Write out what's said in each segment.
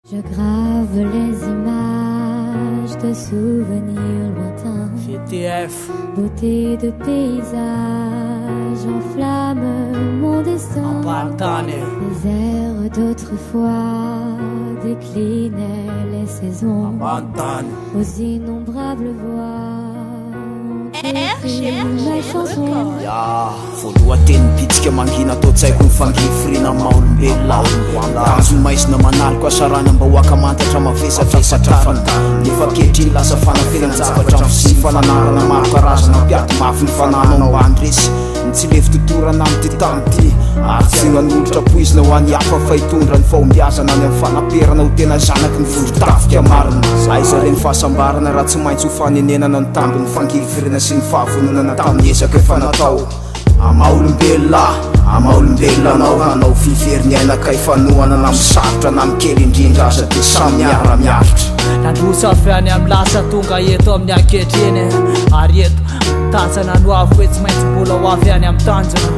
Je grave les images de souvenirs lointains. VTF. Beauté de paysage enflamme mon destin. Les airs d'autrefois déclinaient les saisons. Aux innombrables voix ma chanson. Voalohateny pitsika mangina atao tsaiko mifangifirina maolombelona azo maizina manaloko asarany mba hoakamantatra mavesavesatra nefa kehitriny lasa fanafiran-javatra sy fananarana maro karazana mpiato mafy ny fananao ambany resy tsy levy totorana amin'ny ty tany ty ary tsy nanolotra poizina ho any hafa fa hitondra ny fahombiazana any amin'ny fanaperana ho tena zanaky ny vondro-tafika marina aiza reny fahasambarana raha tsy maintsy ho fanenenana ny tambiny fangifirina sy ny fahavononana tamin'ny ezaka efa natao amaolombelona anao hanao fiveriny ainaka ifanohana na misarotra na mikely indrindra aza dia samy miara-miaritra nandrosa avy any amin'ny lasa tonga eto amin'ny ankehitreny ary eto tatsana no avy hoe tsy maintsy mbola ho avy any amin'ny tanjona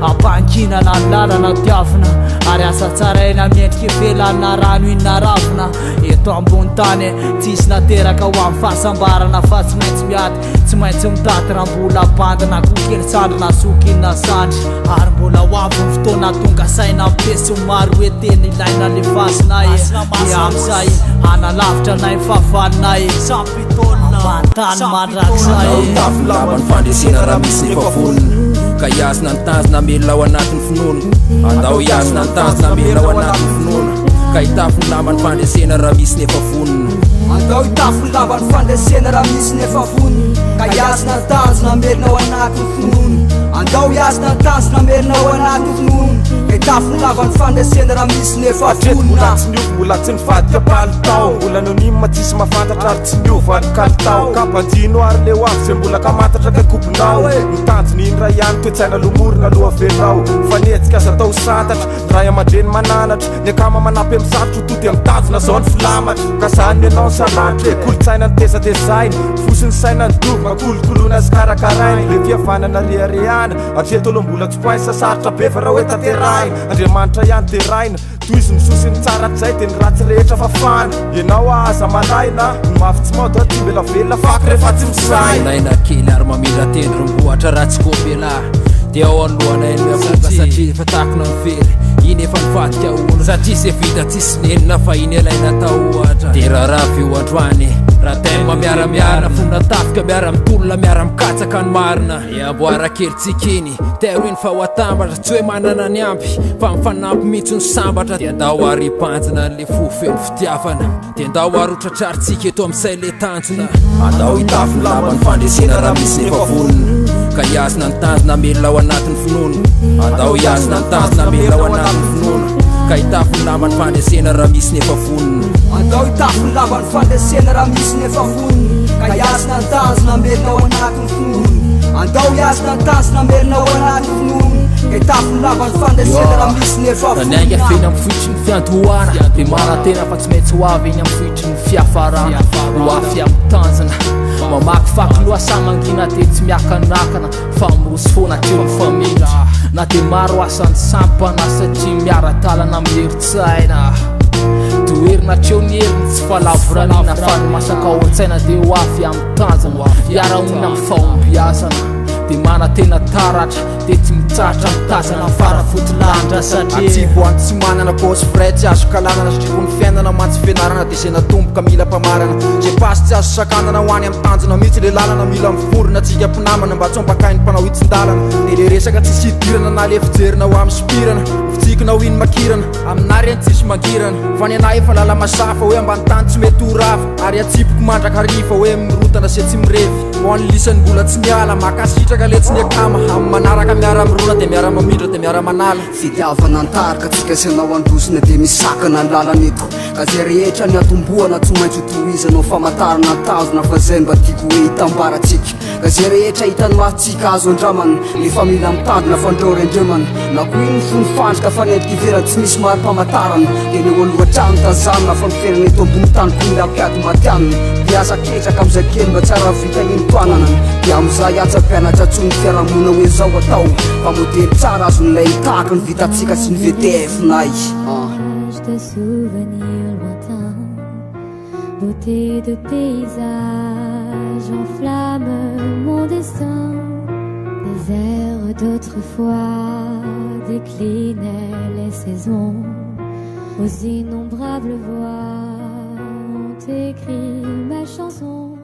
ampankinana ny lalana tiavina ary asa tsara eny amiendrika ivelana rano inona ravina eto ambony tany tsisy nateraka ho amin'ny fahasambarana fa tsy maintsy miady tsy maintsy mitaty raha mbola bandina kokely sandrina sokinna sandry ary mbola ho avy ny fotoana tonga saina mipesy maro hoe teny ilaina le vasinay dia am'izay analavitra nay fahafalinay sampitolona ambantany mandrakizay tafilava ny fandresena raha misy nefa vonona ka iazina ny tanjona melona ao anatin'ny finoana andao iazina ny tanjona melona ao anatin'ny finoana ka hitafiny lava ny fandresena raha misy nefa vonona andao hitafiny lava ny fandresena raha misy nefa vonona ka iazina ny tanjona melona ao anatin'ny finoana andao iazina ny tanjona melona ao anatin'ny finoana ka hitafiny lava ny fandresena raha misy nefa vonona tsy niova mbola tsy nivadika palitao mbola anonima tsisy mahafantatra ary tsy niova ny kalitao kampanjino ary le ho avy zay mbola kamantatra ka kopinao mitanjony iny raha ihany toetsaina lomorina aloha velao fanetsika aza atao santatra raha aman-dreny mananatra ny akama manampy amin'ny sarotro to dia mitanjona zao ny filamatra ka zany ianao ny salatra e kolotsaina ny tezatezainy fosiny saina ny dovy makolokoloana azy karakarainy le fihavanana rehareana atreto aloha mbola tsy poainy sasarotra be fa raha hoe tanterahina andriamanitra ihany teraina toizy misosiny tsaratr'izay dia ny ratsy rehetra fafana ianao aza malaina ny mafy tsy maodra ty mbela velona faky rehefa tsy misaina naina kely ary mamindra tendrombohatra raha tsy kôbela dia ao alohana eny miavoka satria efa takona mivery iny efa nivadika ona satria se vita tsisy nenina fa iny alaina tao ohatra dia raha vio androany raha tena miaramiarana fonina tafika miara-mitolona miara-mikatsaka ny marina amboara kely tsikiny tero iny fa ho atambatra tsy hoe manana ny ampy fa mifanampy mihitsy ny sambatra dia ndao ary hipanjina n'le fofeny fitiavana dia ndao ary hotratraritsika eto amin'izay le tanjona andao hitafiny lava ny fandresena raha misy nefa vonona ka iazina ny tanjona melona ao anatin'ny finoana andao iazina ny tanjona melona ao anatin'ny finoana ka hitafiny lava ny fandresena raha misy nefa vonona andao hitafiny lava ny fandresena raha misy nefa vonona ka iazina ny tanjona melona ao anatin'ny finoana andao iazina ny tanjona melona ao anatin'ny finoana ka hitafiny lava ny fandresena raha misy nefa vonona niainga feny amin'ny fohitry ny fiantohana dia manantena fa tsy maintsy ho avy eny amin'ny fohitry ny fiafarana ho afy amin'ny tanjona mamakifaky loha samangina dia tsy miakanakana fa mirosy foana treo ny famindra na dia maro asan'ny sampana satria miara-talana miheritsaina toerina treo ny heriny tsy falavoraniana fa ny masaka ao an-tsaina dia ho afy amin'ny tanjana miara-onina amin'ny fahombiazana dia manantena taratra dia tsy mitsatra mitazana farafotilandra satria atsiboany tsy manana kosy fray tsy azo kalanana satria vo ny fiainana mantsy fianarana dia zay natomboka mila mpamarana zay pasy tsy azo sakanana ho any amin'ny tanjona mihitsy le lalana mila mivorona atsika mpinamana mba tsy ampakainy mpanao hitsin-dalana dia le resaka tsy sidirana na le fijerina ho amin'ny sopirana fitsikina ho iny makirana aminary any tsisy mangirana fa ny anay efa lala masafa hoe ambany tany tsy mety ho rava ary atsipoko mandraka rifa hoe mirotana se tsy mirevy ho any lisany mbola tsy miala makasitraka le tsy ny akama amin'ny manaraka miara-mirona dia miara-mamindra dia miara-manala fitiavana antarika tsika sy anao androsina dia misakana ny lalana eto ka zay rehetra ny atomboana tsy maintsy hotohizanao famantarana tanjona fa zay mba tiako hoe hitambaratsika ka zay rehetra hitany matsika azo andramana nefa mila mitandina fandraory andremana na ko iny fony fandrika fanentika iverana tsy misy mari-pamantarana dia ny olohatrano tazanona fa miferana eto ambony tany ko mila mpiady matianina piasa ketraka amin'izay kely mba tsara vita iny toanana dia amin'izay atsa-pianatra tsony fiarahamona hoe zao atao fa modely tsara azon'ilay tahaka ny vitatsika sy ny VTF nay De souvenirs lointains. beauté de paysage enflamme mon destin. Les airs d'autrefois déclinaient les saisons. Aux innombrables voix ont écrit ma chanson.